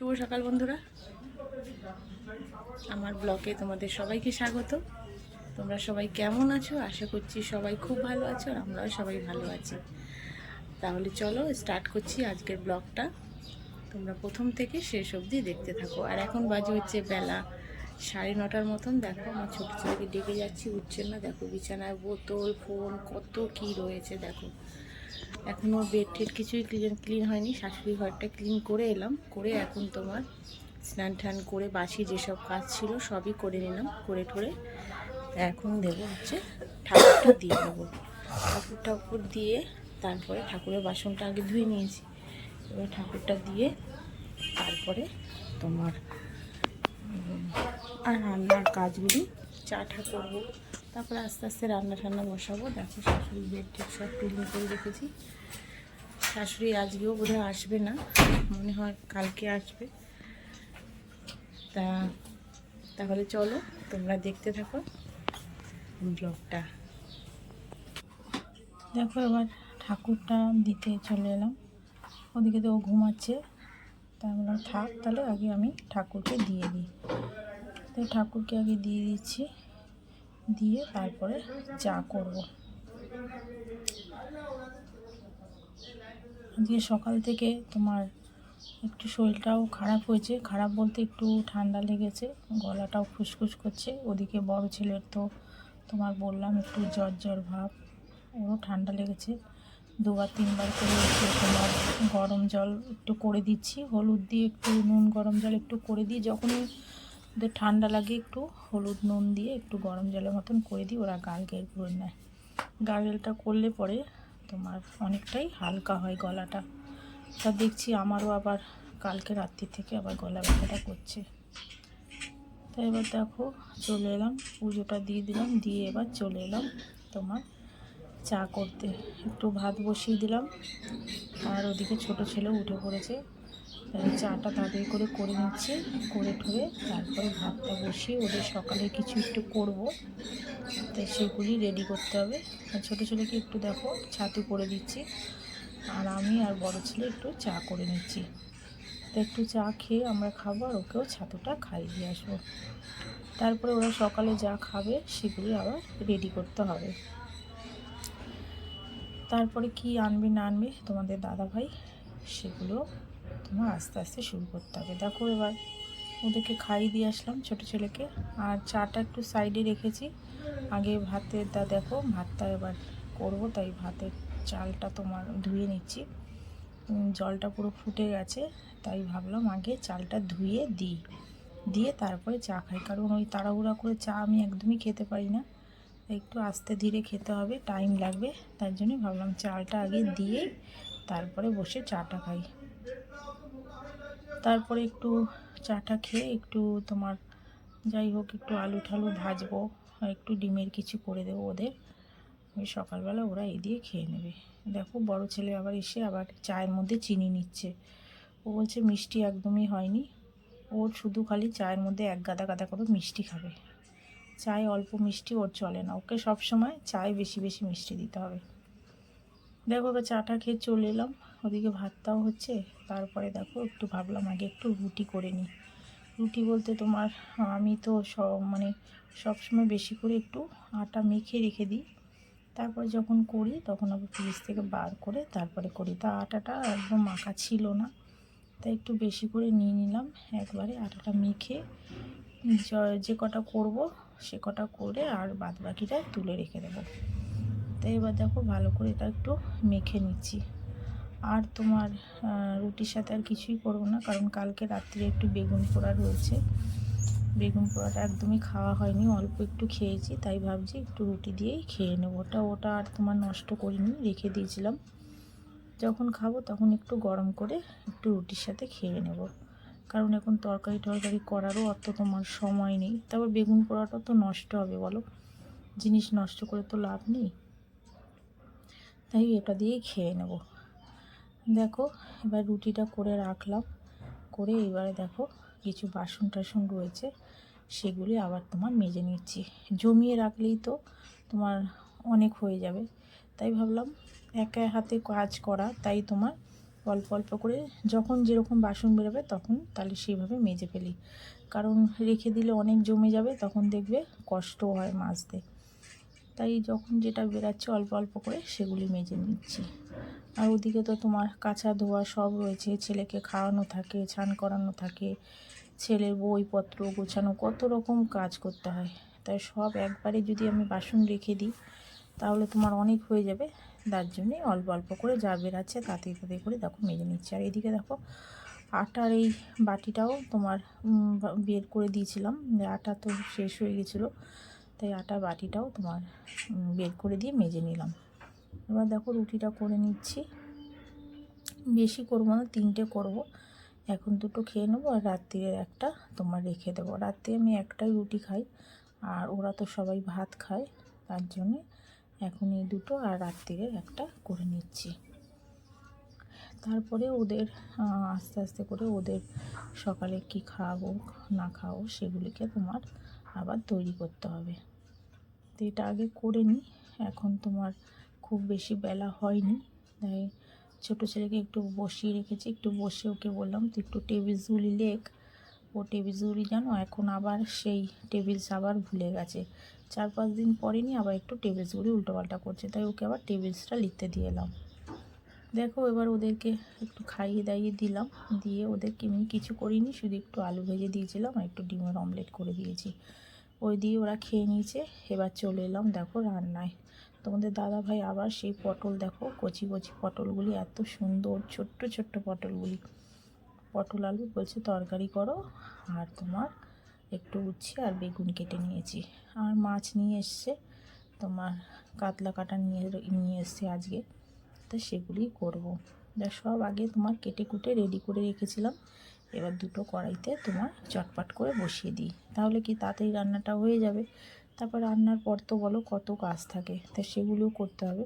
শুভ সকাল বন্ধুরা, আমার ব্লগে তোমাদের সবাইকে স্বাগত। তোমরা সবাই কেমন আছো? আশা করছি সবাই খুব ভালো আছো আর আমরাও সবাই ভালো আছি। তাহলে চলো স্টার্ট করছি আজকের ব্লগটা। তোমরা প্রথম থেকে শেষ অবধি দেখতে থাকো। আর এখন বাজে হচ্ছে বেলা 9:30 মতন। দেখো আমার ছোটো ছেলেকে ডেকে যাচ্ছি, উঠছে না। দেখো বিছানায় বোতল, ফোন, কত কি রয়েছে। দেখো এখনও বেড টেড কিছুই ক্লিন হয়নি। শাশুড়ি ঘরটা ক্লিন করে এলাম, করে এখন তোমার স্নান টান করে বাসি যেসব কাজ ছিল সবই করে নিলাম, করে ঠোরে এখন দেবো হচ্ছে ঠাকুরটা দিয়ে দেবো। ঠাকুর দিয়ে তারপরে ঠাকুরের বাসনটা আগে ধুয়ে নিয়েছি, এবার ঠাকুরটা দিয়ে তারপরে তোমার আর রান্নার কাজগুলি চা করবো। তারপরে আস্তে আস্তে রান্না টান্না বসাবো। দেখো শাশুড়ি বেড টেড সব ক্লিন করে রেখেছি। শাশুড়ি আজকেও বোধহয় আসবে না, মনে হয় কালকে আসবে। তাহলে চলো তোমরা দেখতে থাকো ব্লগটা। দেখো এবার ঠাকুরটা দিতে চলে এলাম। ওদিকে তো ও ঘুমাচ্ছে, তাই বললাম থাক, তাহলে আগে আমি ঠাকুরকে দিয়ে দিই। তো ঠাকুরকে আগে দিয়ে দিচ্ছি, দিয়ে তারপরে চা করব। আজকে সকাল থেকে তোমার একটু শরীরটাও খারাপ হয়েছে। খারাপ বলতে একটু ঠান্ডা লেগেছে, গলাটাও খুসখুস করছে। ওদিকে বড় ছেলের তো তোমার বললাম একটু জ্বর ভাব, ওরও ঠান্ডা লেগেছে। 2-3 বার করে একটু তোমার গরম জল একটু করে দিচ্ছি, হলুদ দিয়ে একটু নুন গরম জল একটু করে দিই। যখনই ওদের ঠান্ডা লাগে একটু হলুদ নুন দিয়ে একটু গরম জলের মতন করে দিই, ওরা গার্গেল করে নেয়। গার্গেলটা করলে পরে তোমার অনেকটাই হালকা হয় গলাটা। তা দেখছি আমারও আবার কালকে রাত্রি থেকে আবার গলা ব্যথাটা করছে। তাই এবার দেখো চলে এলাম, পুজোটা দিয়ে দিলাম, দিয়ে এবার চলে এলাম তোমার চা করতে। একটু ভাত বসিয়ে দিলাম, আর ওদিকে ছোট ছেলে উঠে পড়েছে, তাই চাটা তাড়াতাড়ি করে নিচ্ছে। করে ঠরে তারপরে ভাতটা বসিয়ে ওদের সকালে কিছু একটু করব, তাই সেগুলি রেডি করতে হবে। আর ছোটো ছেলেকে একটু দেখো ছাতু করে দিচ্ছি, আর আমি আর বড় ছেলে একটু চা করে নিচ্ছি। তো একটু চা খেয়ে আমরা খাবো, আর ওকেও ছাতুটা খাইয়ে দিয়ে আসবো। তারপরে ওরা সকালে যা খাবে সেগুলি আবার রেডি করতে হবে। তারপরে কি আনবে না আনবে তোমাদের দাদাভাই, সেগুলো তোমার আস্তে আস্তে শুরু করতে হবে। দেখো এবার ওদেরকে খাইয়ে দিয়ে আসলাম ছোটো ছেলেকে, আর চাটা একটু সাইডে রেখেছি। আগে ভাতের দেখো ভাতটা এবার করব, তাই ভাতের চালটা তোমার ধুয়ে নিচ্ছি। জলটা পুরো ফুটে গেছে, তাই ভাবলাম আগে চালটা ধুয়ে দিয়ে তারপরে চা খাই, কারণ ওই তাড়াহুড়া করে চা আমি একদমই খেতে পারি না। একটু আস্তে ধীরে খেতে হবে, টাইম লাগবে। তার জন্যই ভাবলাম চালটা আগে দিয়ে তারপরে বসে চাটা খাই। তারপরে একটু চাটা খেয়ে একটু তোমার যাই হোক একটু আলু ঠালু ভাজবো, আর একটু ডিমের কিছু করে দেবো ওদের। ওই সকালবেলা ওরা এই দিয়ে খেয়ে নেবে। দেখো বড় ছেলে আবার এসে আবার চায়ের মধ্যে চিনি নিচ্ছে। ও বলছে মিষ্টি একদমই হয়নি, ওর শুধু খালি চায়ের মধ্যে এক গাদা গাদা করে মিষ্টি খাবে। চায়ে অল্প মিষ্টি ওর চলে না, ওকে সবসময় চায়ে বেশি বেশি মিষ্টি দিতে হবে। দেখো ওকে চাটা খেয়ে চলে এলাম, ওদিকে ভাতটাও হচ্ছে। তারপরে দেখো একটু ভাবলাম আগে একটু রুটি করে নিই। রুটি বলতে তোমার আমি তো সবসময় বেশি করে একটু আটা মেখে রেখে দিই, তারপরে যখন করি তখন আবার ফ্রিজ থেকে বার করে তারপরে করি। তা আটাটা একদম মাখা ছিল না, তাই একটু বেশি করে নিয়ে নিলাম। একবারে আটাটা মেখে যে কটা করব সে কটা করে আর বাদ বাকিটা তুলে রেখে দেবো। তাই এবার দেখো ভালো করে এটা একটু মেখে নিচ্ছি। আর তোমার রুটির সাথে আর কিছুই করবো না, কারণ কালকে রাত্রে একটু বেগুন পোড়া রয়েছে। বেগুন পোড়াটা একদমই খাওয়া হয়নি, অল্প একটু খেয়েছি, তাই ভাবছি একটু রুটি দিয়েই খেয়ে নেব। ওটা আর তোমার নষ্ট করিনি, রেখে দিয়েছিলাম। যখন খাবো তখন একটু গরম করে একটু রুটির সাথে খেয়ে নেব, কারণ এখন তরকারি করারও অত তোমার সময় নেই। তারপর বেগুন পোড়াটা তো নষ্ট হবে, বলো, জিনিস নষ্ট করে তো লাভ নেই, তাই এটা দিয়েই খেয়ে নেব। দেখো এবার রুটিটা করে রাখলাম, করে এবারে দেখো কিছু বাসন টাসন রয়েছে সেগুলি আবার তোমার মেজে নিচ্ছি। জমিয়ে রাখলেই তো তোমার অনেক হয়ে যাবে, তাই ভাবলাম একা হাতে কাজ করা, তাই তোমার অল্প অল্প করে যখন যেরকম বাসন বেরোবে তখন তাহলে সেইভাবে মেজে ফেলি, কারণ রেখে দিলে অনেক জমে যাবে, তখন দেখবে কষ্ট হয় মাজতে। তাই যখন যেটা বেরাচ্ছে অল্প অল্প করে সেগুলি মেজে নিচ্ছি। আর ওদিকে তো তোমার কাঁচা ধোয়া সব রয়েছে, ছেলেকে খাওয়ানো থাকে, স্নান করানো থাকে, ছেলের বইপত্র গোছানো, কত রকম কাজ করতে হয়। তাই সব একবারে যদি আমি বাসন রেখে দিই তাহলে তোমার অনেক হয়ে যাবে। তার জন্যে অল্প অল্প করে যা বেরাচ্ছে তাতে তাতে করে দেখো মেজে নিচ্ছি। আর এদিকে দেখো আটার এই বাটিটাও তোমার বের করে দিয়েছিলাম, আটা তো শেষ হয়ে গেছিলো, তাই আটার বাটিটাও তোমার বের করে দিয়ে মেজে নিলাম। এবার দেখো রুটিটা করে নিচ্ছি, বেশি করবো না, 3টে করব। এখন 2টো খেয়ে নেবো আর রাত্রির একটা তোমার রেখে দেবো। রাত্রে আমি একটাই রুটি খাই আর ওরা তো সবাই ভাত খায়, তার জন্যে এখন এই 2টো আর রাত্রির একটা করে নিচ্ছি। তারপরে ওদের আস্তে আস্তে করে ওদের সকালে কি খাওয়াবো না খাওয়াবো সেগুলিকে তোমার আবার তৈরি করতে হবে। তো এটা আগে করে নিই, এখন তোমার খুব বেশি বেলা হয়নি, তাই ছোটো ছেলেকে একটু বসিয়ে রেখেছি, একটু বসে ওকে বললাম তো একটু টেবিল ঝুলি লেখ। ও টেবিল ঝুলি জানো এখন আবার সেই টেবিলস আবার ভুলে গেছে, 4-5 দিন পরেনি আবার একটু টেবিল ঝুলি উল্টোপাল্টা করছে, তাই ওকে আবার টেবিলসটা লিখতে দিয়ে এলাম। দেখো এবার ওদেরকে একটু খাইয়ে দাইয়ে দিলাম, দিয়ে ওদেরকে এমনি কিছু করিনি, শুধু একটু আলু ভেজে দিয়েছিলাম আর একটু ডিমের অমলেট করে দিয়েছি, ওই দিয়ে ওরা খেয়ে নিয়েছে। এবার চলে এলাম দেখো রান্নায়। তোমাদের দাদা ভাই আবার সেই পটল দেখো, কচি কচি পটলগুলি এত সুন্দর, ছোট্ট ছোট্ট পটলগুলি, পটল আলু বলছে তরকারি করো, আর তোমার একটু উচ্ছে আর বেগুন কেটে নিয়েছি, আর মাছ নিয়ে এসছে তোমার, কাতলা কাটা নিয়ে এসছে আজকে, তো সেগুলি করব। যা সব আগে তোমার কেটে কুটে রেডি করে রেখেছিলাম, এবার 2টো কড়াইতে তোমার চটপট করে বসিয়ে দিই, তাহলে কি তাড়াতাড়ি রান্নাটা হয়ে যাবে। তারপর রান্নার পর তো বলো কত কাজ থাকে, তা সেগুলোও করতে হবে।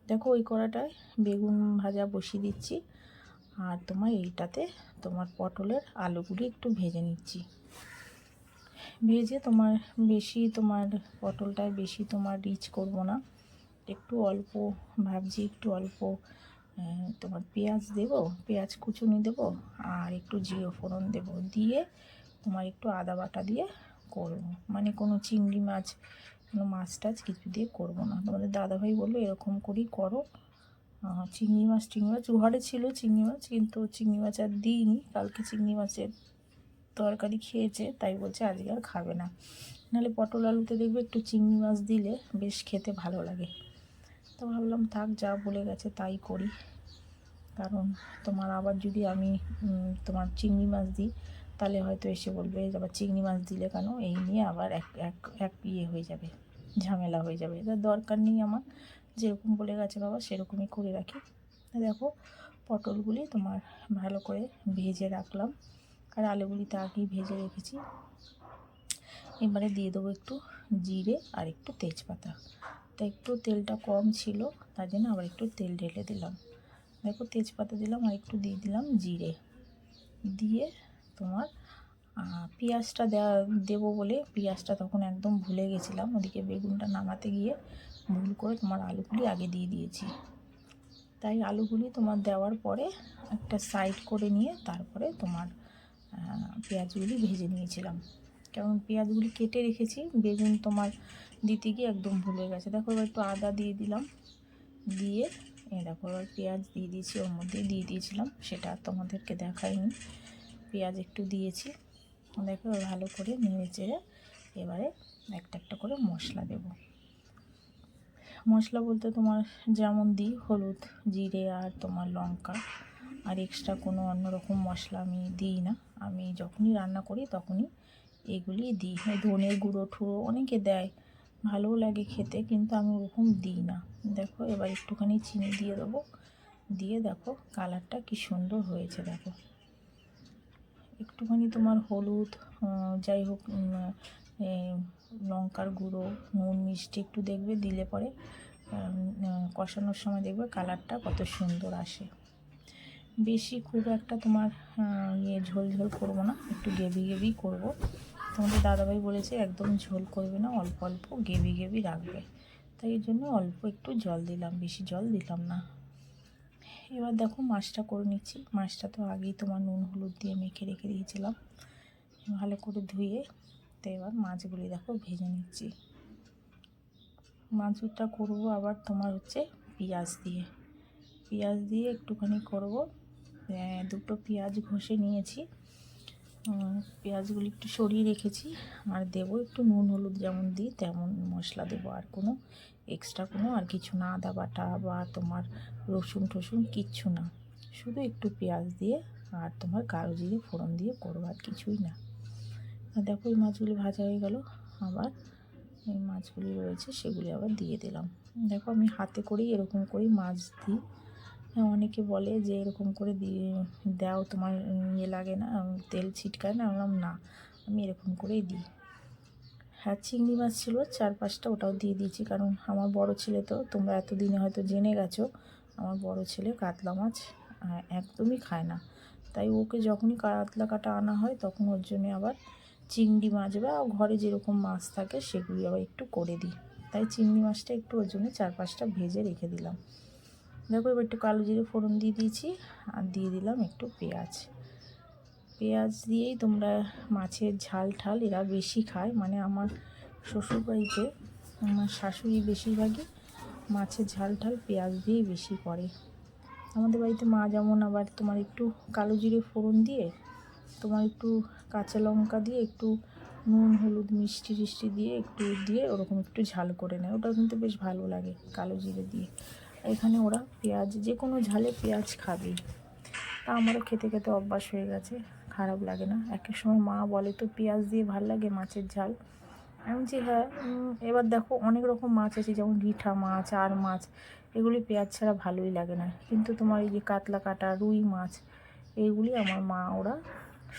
দেখো ওই কড়াটায় বেগুন ভাজা বসিয়ে দিচ্ছি, আর তোমার এইটাতে তোমার পটলের আলুগুলি একটু ভেজে নিচ্ছি। ভেজে তোমার বেশি তোমার পটলটায় বেশি তোমার রিচ করব না, একটু অল্প ভাবছি, একটু অল্প তোমার পেঁয়াজ দেব, পেঁয়াজ কুচুনি দেব, আর একটু জিরে ফোড়ন দেব, দিয়ে তোমার একটু আদা বাটা দিয়ে করব, মানে কোনো চিংড়ি মাছ কোনো মাছ টাছ কিছু দিয়ে করব না। তোমাদের দাদাভাই বললো এরকম করেই করো, চিংড়ি মাছ ঘরে ছিল চিংড়ি মাছ, কিন্তু চিংড়ি মাছ আর দিইনি, কালকে চিংড়ি মাছের তরকারি খেয়েছে, তাই বলছে আজকে আর খাবে না, নাহলে পটল আলুতে দেখবে একটু চিংড়ি মাছ দিলে বেশ খেতে ভালো লাগে। তো ভাবলাম থাক, যা বলে গেছে তাই করি, কারণ তোমার আবার যদি আমি তোমার চিংড়ি মাছ দিই তাহলে হয়তো এসে বলবে আবার চিংড়ি মাছ দিলে কেন, এই নিয়ে আবার এক ইয়ে হয়ে যাবে, ঝামেলা হয়ে যাবে, এটার দরকার নেই আমার, যেরকম বলে গেছে বাবা সেরকমই করে রাখি। দেখো পটলগুলি তোমার ভালো করে ভেজে রাখলাম, আর আলুগুলি তো আগেই ভেজে রেখেছি। এবারে দিয়ে দেবো একটু জিরে আর একটু তেজপাতা, তা একটু তেলটা কম ছিল তার জন্য আবার একটু তেল ঢেলে দিলাম। দেখো তেজপাতা দিলাম আর একটু দিয়ে দিলাম জিরে, দিয়ে তোমার পেঁয়াজটা দেবো বলে পেঁয়াজটা তখন একদম ভুলে গেছিলাম, ওদিকে বেগুনটা নামাতে গিয়ে ভুল করে তোমার আলুগুলি আগে দিয়ে দিয়েছি, তাই আলুগুলি তোমার দেওয়ার পরে একটা সাইড করে নিয়ে তারপরে তোমার পেঁয়াজগুলি ভেজে নিয়েছিলাম, কারণ পেঁয়াজগুলি কেটে রেখেছি, বেগুন তোমার দিতে গিয়ে একদম ভুলে গেছে। দেখো এবার একটু আদা দিয়ে দিলাম, দিয়ে দেখো এবার পেঁয়াজ দিয়ে দিয়েছি, ওর মধ্যে দিয়ে দিয়েছিলাম, সেটা তোমাদেরকে দেখাইনি, পেঁয়াজ একটু দিয়েছি। দেখো ভালো করে নেড়ে চেড়ে এবারে একটা একটা করে মশলা দেব। মশলা বলতে তোমার যেমন দিই হলুদ, জিরে আর তোমার লঙ্কা, আর এক্সট্রা কোনো অন্যরকম মশলা আমি দিই না, আমি যখনই রান্না করি তখনই এগুলি দিই। ধনের গুঁড়ো ঠুড়ো অনেকে দেয়, ভালোও লাগে খেতে, কিন্তু আমি ওরকম দিই না। দেখো এবার একটুখানি চিনি দিয়ে দেবো, দিয়ে দেখো কালারটা কি সুন্দর হয়েছে। দেখো একটুখানি তোমার হলুদ, যাই হোক লঙ্কার গুঁড়ো, নুন মিষ্টি একটু দেখবে দিলে পরে কষানোর সময় দেখবে কালারটা কত সুন্দর আসে। বেশি খুব একটা তোমার ঝোল ঝোল করবো না, একটু গ্রেভি করবো। তোমাদের দাদাভাই বলেছে একদম ঝোল করবে না, অল্প অল্প গ্রেভি রাখবে, তাই এই জন্য অল্প একটু জল দিলাম, বেশি জল দিলাম না। এবার দেখো মাছটা করে নিচ্ছি। মাছটা তো আগেই তোমার নুন হলুদ দিয়ে মেখে রেখে দিয়েছিলাম ভালো করে ধুয়ে। তো এবার মাছগুলি দেখো ভেজে নিচ্ছি। মাছটা করবো আবার তোমার হচ্ছে পেঁয়াজ দিয়ে একটুখানি করব। দুটো পেঁয়াজ ঘষে নিয়েছি, পেঁয়াজগুলি একটু সরিয়ে রেখেছি। আর দেবো একটু নুন হলুদ যেমন দিই তেমন মশলা দেবো, আর কোনো এক্সট্রা কোনো আর কিছু না, আদা বাটা বা তোমার রসুন টসুন কিচ্ছু না, শুধু একটু পেঁয়াজ দিয়ে আর তোমার কালো জিরে ফোড়ন দিয়ে করবো, আর কিছুই না। দেখো এই মাছগুলি ভাজা হয়ে গেল। আবার এই মাছগুলি রয়েছে সেগুলি আবার দিয়ে দিলাম। দেখো আমি হাতে করেই এরকম করেই মাছ দিই। অনেকে বলে যে এরকম করে দিয়ে দাও তোমার ইয়ে লাগে না, তেল ছিটকায় না? বললাম না, আমি এরকম করেই দিই। হ্যাঁ, চিংড়ি মাছ ছিল 4-5টা, ওটাও দিয়ে দিয়েছি। কারণ আমার বড় ছেলে, তো তোমরা এতদিনে হয়তো জেনে গেছো, আমার বড় ছেলে কাতলা মাছ একদমই খায় না। তাই ওকে যখনই কাতলা কাটা আনা হয় তখন ওর জন্যে আবার চিংড়ি মাছ বা ঘরে যেরকম মাছ থাকে সেগুলি আবার একটু করে দিই। তাই চিংড়ি মাছটা একটু ওর জন্য 4-5টা ভেজে রেখে দিলাম। দেখো এবার একটু কালো জিরে ফোড়ন দিয়ে দিয়েছি, আর দিয়ে দিলাম একটু পেঁয়াজ দিয়েই তোমরা মাছের ঝাল ঠাল এরা বেশি খায়। মানে আমার শ্বশুরবাড়িতে আমার শাশুড়ি বেশিরভাগই মাছের ঝাল ঠাল পেঁয়াজ দিয়েই বেশি করে। আমাদের বাড়িতে মা যেমন আবার তোমার একটু কালো জিরে ফোড়ন দিয়ে তোমার একটু কাঁচা লঙ্কা দিয়ে একটু নুন হলুদ মিষ্টি টিষ্টি দিয়ে একটু দিয়ে ওরকম একটু ঝাল করে নেয়, ওটা কিন্তু বেশ ভালো লাগে কালো জিরে দিয়ে। এখানে ওরা পেঁয়াজ যে কোনো ঝালে পেঁয়াজ খাবেই। তা আমারও খেতে খেতে অভ্যাস হয়ে গেছে, খারাপ লাগে না। এক এক সময় মা বলে তো পেঁয়াজ দিয়ে ভাল লাগে মাছের ঝাল। আমি বলছি হ্যাঁ। এবার দেখো অনেক রকম মাছ আছে, যেমন রিঠা মাছ আর মাছ, এগুলি পেঁয়াজ ছাড়া ভালোই লাগে না। কিন্তু তোমার এই যে কাতলা কাটা রুই মাছ, এইগুলি আমার মা ওরা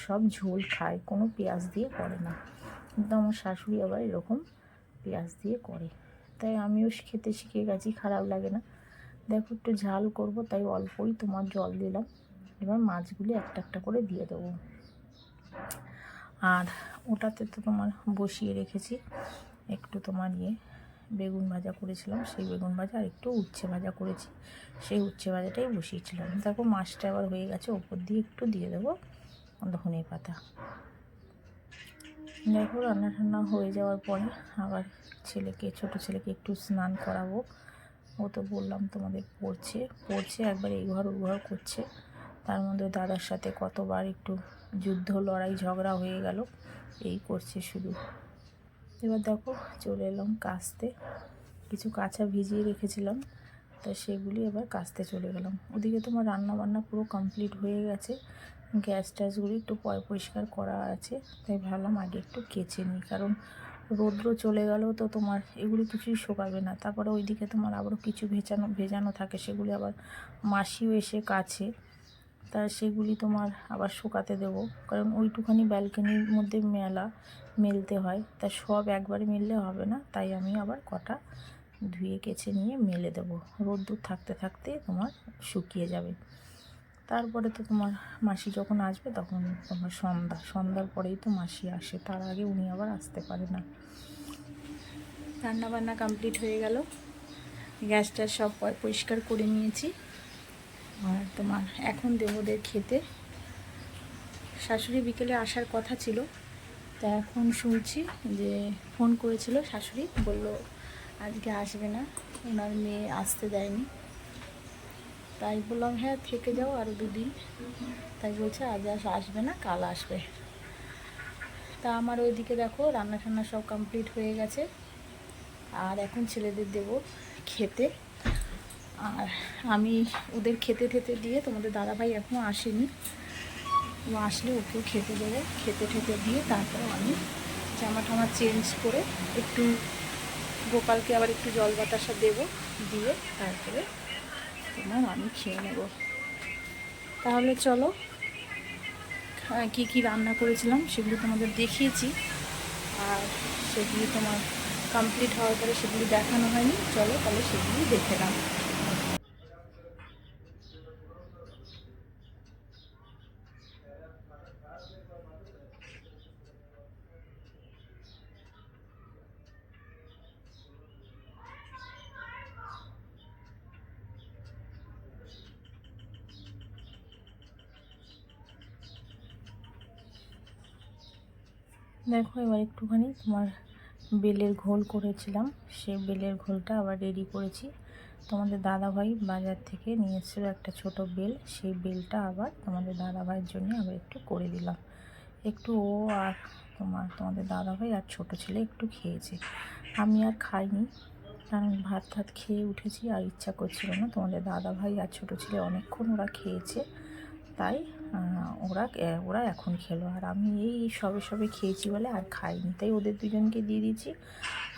সব ঝোল খায়, কোনো পেঁয়াজ দিয়ে করে না। কিন্তু আমার শাশুড়ি আবার এরকম পেঁয়াজ দিয়ে করে, তাই আমিও খেতে শিখে গেছি, খারাপ লাগে না। দেখো একটু ঝাল করব তাই অল্পই তোমার জল দিলাম। এবার মাছগুলি একটা একটা করে দিয়ে দেবো। আর ওটাতে তো তোমার বসিয়ে রেখেছি একটু তোমার বেগুন ভাজা করেছিলাম, সেই বেগুন ভাজা আর একটু উচ্ছে ভাজা করেছি, সেই উচ্ছে ভাজাটাই বসিয়েছিলাম। দেখো মাছটা আবার হয়ে গেছে, ওপর দিয়ে একটু দিয়ে দেবো ধনে পাতা। দেখো রান্না ঠান্না হয়ে যাওয়ার পরে আবার ছোটো ছেলেকে একটু স্নান করাবো। ও তো বললাম তোমাদের পড়ছে একবার এই ঘর ওই ঘর করছে। তার মধ্যে দাদার সাথে কতবার একটু যুদ্ধ লড়াই ঝগড়া হয়ে গেল, এই করছে শুধু। এবার দেখো চলে এলাম কাচতে, কিছু কাঁচা ভিজিয়ে রেখেছিলাম, তা সেগুলি এবার কাচতে চলে গেলাম। ওদিকে তোমার রান্না বান্না পুরো কমপ্লিট হয়ে গেছে, গ্যাস ট্যাসগুলি একটু পরিষ্কার করা আছে। তাই ভাবলাম আগে একটু কেচে নিই, কারণ রৌদ্র চলে গেলেও তো তোমার এগুলি কিছুই শোকাবে না। তারপরে ওইদিকে তোমার আবারও কিছু ভেজানো থাকে, সেগুলি আবার মাসিও এসে কাছে, তা সেগুলি তোমার আবার শুকাতে দেবো। কারণ ওইটুখানি ব্যালকনির মধ্যে মেলতে হয়, তা সব একবারে মেললে হবে না, তাই আমি আবার কটা ধুয়ে কেচে নিয়ে মেলে দেবো। রোদ্দুর থাকতে থাকতে তোমার শুকিয়ে যাবে। তারপরে তো তোমার মাসি যখন আসবে তখন তোমার সন্ধ্যার পরেই তো মাসি আসে, তার আগে উনি আবার আসতে পারে না। রান্না বান্না কমপ্লিট হয়ে গেল, গ্যাসটা সব পরিষ্কার করে নিয়েছি। আর তোমার এখন দেবোদের খেতে। শাশুড়ি বিকেলে আসার কথা ছিল, তা এখন শুনছি যে ফোন করেছিল শাশুড়ি, বলল আজকে আসবে না, ওনার মেয়ে আসতে দেয়নি। তাই বললাম হ্যাঁ থেকে যাও আরও 2 দিন। তাই বলছে আজ আসবে না, কাল আসবে। তা আমার ওইদিকে দেখো রান্না টান্না সব কমপ্লিট হয়ে গেছে, আর এখন ছেলেদের দেবো খেতে। আর আমি ওদের খেতে দিয়ে, তোমাদের দাদাভাই এখনও আসেনি, ও আসলে ওকেও খেতে দেবো। খেতে দিয়ে তারপরে আমি জামা টামা চেঞ্জ করে একটু গোপালকে আবার একটু জল বাতাসা দেবো, দিয়ে তারপরে তোমার আমি খেয়ে নেব। তাহলে চলো, কি রান্না করেছিলাম সেগুলো তোমাদের দেখিয়েছি, আর সেগুলি তোমার কমপ্লিট হওয়ার পরে সেগুলি দেখানো হয়নি। চলো তাহলে সেগুলি দেখে নাও। দেখো এবার একটুখানি তোমার বেলের ঘোল করেছিলাম, সেই বেলের ঘোলটা আবার রেডি করেছি। তোমাদের দাদাভাই বাজার থেকে নিয়ে এসেছিলো একটা ছোট বেল, সেই বেলটা আবার তোমাদের দাদাভাইয়ের জন্য আবার একটু করে দিলাম। একটু ও আর তোমাদের দাদাভাই আর ছোট ছেলে একটু খেয়েছে, আমি আর খাইনি, কারণ ভাত খেয়ে উঠেছি আর ইচ্ছা করছিল না। তোমাদের দাদাভাই আর ছোট ছেলে অনেকক্ষণ ওরা খেয়েছে, তাই ওরা এখন খেলো, আর আমি এই সবে খেয়েছি বলে আর খাইনি, তাই ওদের দুজনকে দিয়ে দিয়েছি।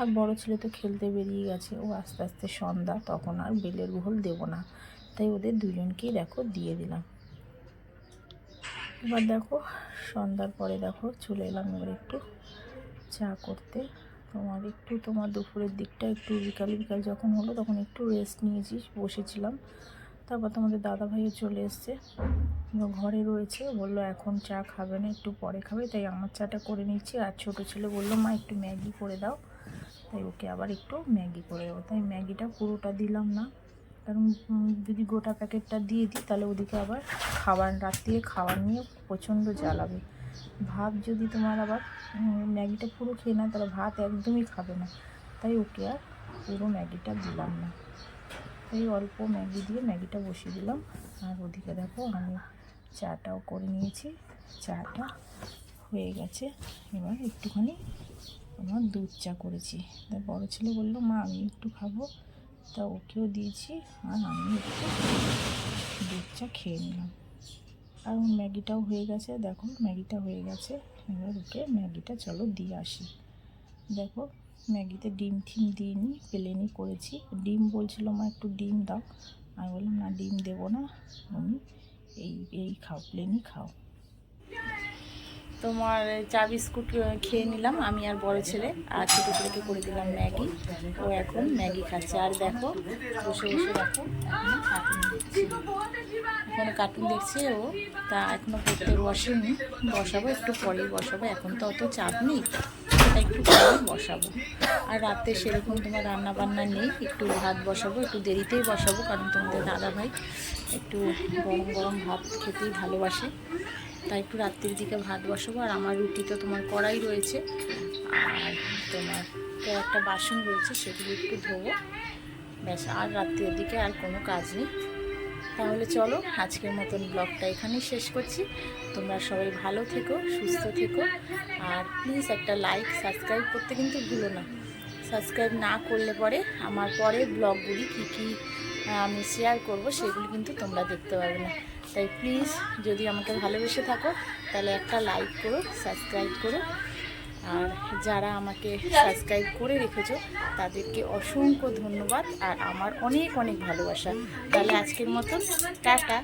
আর বড় ছেলে তো খেলতে বেরিয়ে গেছে, ও আস্তে আস্তে সন্ধ্যা, তখন আর বেলের ঘোল দেবো না, তাই ওদের দুজনকেই দেখো দিয়ে দিলাম। এবার দেখো সন্ধ্যার পরে দেখো চলে এলাম এবার একটু চা করতে। তোমার দুপুরের দিকটা একটু বিকাল যখন হলো তখন একটু রেস্ট নিয়েছি, বসেছিলাম। তারপর তোমাদের দাদাভাইও চলে এসছে, ঘরে রয়েছে, বললো এখন চা খাবে না, একটু পরে খাবে, তাই আমার চাটা করে নিচ্ছি। আর ছোটো ছেলে বললো মা একটু ম্যাগি করে দাও, তাই ওকে আবার একটু ম্যাগি করে দেবো। তাই ম্যাগিটা পুরোটা দিলাম না, কারণ যদি গোটা প্যাকেটটা দিয়ে দিই তাহলে ওদিকে আবার রাত্রিরে খাবার নিয়ে প্রচণ্ড জ্বালাবে। ভাত যদি তোমার আবার ম্যাগিটা পুরো খেয়ে না, তাহলে ভাত একদমই খাবে না, তাই ওকে আর পুরো ম্যাগিটা দিলাম না। এই অল্প ম্যাগি দিয়ে ম্যাগিটা বসিয়ে দিলাম। আর ওদিকে দেখো আমি চাটাও করে নিয়েছি, চাটা হয়ে গেছে। এবার একটুখানি তোমার দুধ চা করেছি, তা বড়ো ছেলে বললো মা আমি একটু খাবো, তা ওকেও দিয়েছি আর আমি একটু দুধ চা খেয়ে নিলাম। আর ম্যাগিটাও হয়ে গেছে, দেখো ম্যাগিটা হয়ে গেছে। এবার ওকে ম্যাগিটা চলো দিয়ে আসি। দেখো ম্যাগিতে ডিম দিইনি, প্লেনই করেছি। ডিম বলছিল মা একটু ডিম দাও, আমি বললাম না ডিম দেবো না, তুমি এই খাও, প্লেনই খাও। তোমার চা বিস্কুট খেয়ে নিলাম আমি আর বড় ছেলে, আর ছোটো ছেলেকে করে দিলাম ম্যাগি, ও এখন ম্যাগি খাচ্ছে। আর দেখো বসে দেখো এখনো কার্টুন দেখছে ও, তা এখনও পড়তে বসেনি, বসাবো একটু পরেই বসাবো, এখন তো অত চাপ নেই, একটু পরেই বসাবো। আর রাতে সেরকম তোমার রান্না বান্না নেই, একটু ভাত বসাবো, একটু দেরিতেই বসাবো, কারণ তোমাদের দাদাভাই একটু গরম ভাত খেতেই ভালোবাসে, তাই একটু রাত্রির দিকে ভাত বসাবো। আর আমার রুটি তো তোমার কড়াই রয়েছে, আর তোমার একটা বাসন রয়েছে, সেগুলো একটু ধোবো, ব্যাস। আর রাত্রির দিকে আর কোনো কাজ নেই। তাহলে চলো আজকের মতন ব্লগটা এখানেই শেষ করছি। তোমরা সবাই ভালো থেকো, সুস্থ থেকো, আর প্লিজ একটা লাইক সাবস্ক্রাইব করতে কিন্তু ভুলো না। সাবস্ক্রাইব না করলে পরে আমার পরের ব্লগগুলি কী আমি শেয়ার করব সেগুলি কিন্তু তোমরা দেখতে পারবে না। তাই প্লিজ যদি আমাকে ভালোবেসে থাকো তাহলে একটা লাইক করো, সাবস্ক্রাইব করো। আর যারা আমাকে সাবস্ক্রাইব করে রেখেছো তাদেরকে অসংখ্য ধন্যবাদ, আর আমার অনেক ভালোবাসা। তাহলে আজকের মতন টাটা।